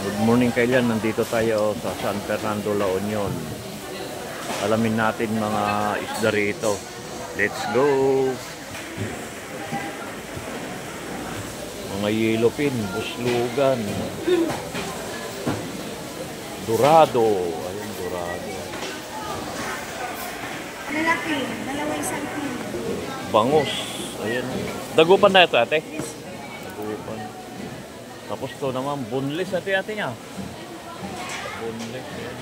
Good morning kailan, nandito tayo sa San Fernando, La Union. Alamin natin mga isda rito. Let's go! Mga yellowfin, buslugan, dorado. Ayun, dorado. Malaki, dalawa isang kilo. Bangus. Ayan. Dagupan na ito, ate? Dagupan. Tapos to naman, boneless ate niya. Boneless. Ayan.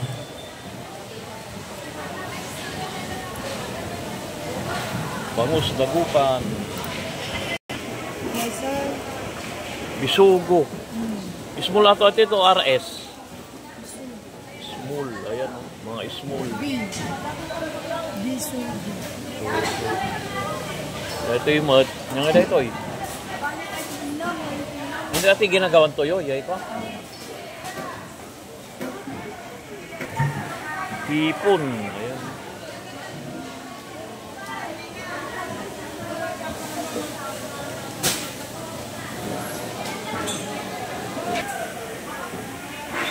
Bangus, dagupan. Yes, sir. Bisugo. Small ato ate ito, RS. Small. Ayan, mga small. Bisugo. Ito yung mga, yung nga ito eh. Hindi natin ginagawan toyo, yay pa. Hipon. Ayan.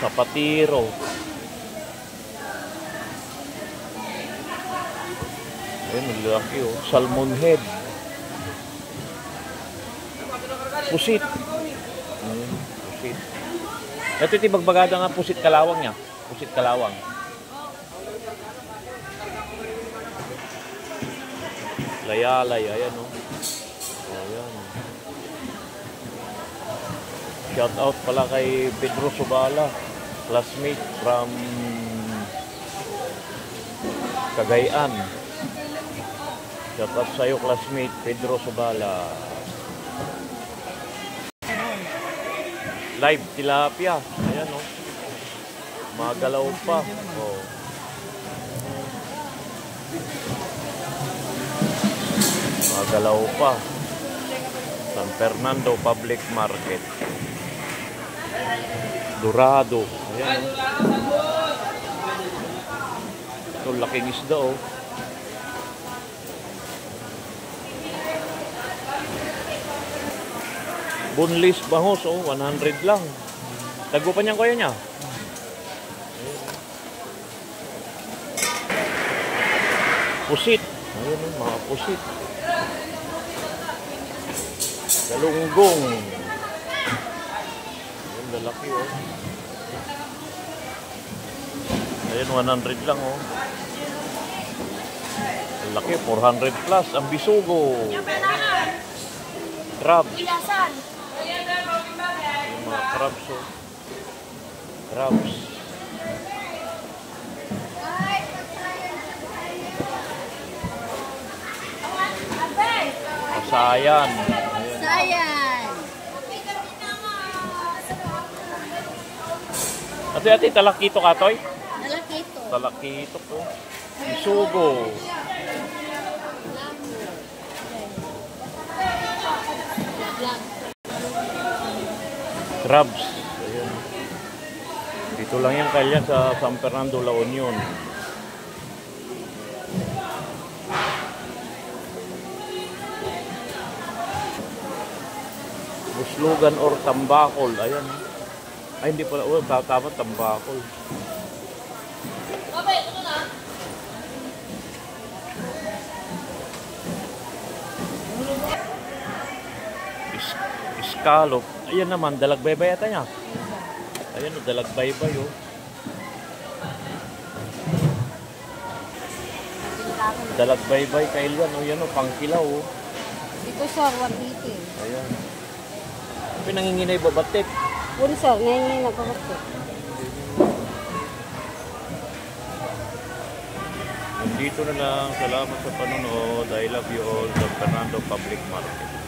Sapatiro. Ayan, maglaki oh. Salmon head. Pusit. Pusit. Ito iti bagbagada nga pusit kalawang niya. Pusit kalawang. Layalay. Ayan o. Ayan. Shout out pala kay Pedro Subala. Classmate from Cagayan. Shout out sa'yo classmate Pedro Subala. Live tilapia. Ayan o. Magalaw pa. Oh. Magalaw pa. San Fernando Public Market. Dorado. Ayan o. Ito laking isda o. Boneless bangus, oh, 100 lang. Dagupan niyang kuya niya. Pusit. Ayun, mga pusit. Galunggong. Ayun, lalaki, oh. Ayun, 100 lang, oh. Lalaki, 400 plus. Ang bisugo. Crab. Mga crabs, oh. Crabs. Sayan. Sayan. Ate, talakito ka, Toy? Talakito. Talakito po. Bisugo. Crabs. Ayan. Dito lang yan kaya sa San Fernando, La Union. Buslugan or tambakol. Ayan. Ay, hindi pala. Oh, tama, tambakol. Scallop. Ayan naman, dalagbaybay ata niya. Ayan o, dalagbaybay o. Dalagbaybay kailan o, yan o, pangkilaw o. Ito sir, 180. Ayan. Pinanginginay babatik. Puro sir, ngayon na babatik. Nandito na lang. Salamat sa panonood. I love you all. San Fernando Public Market.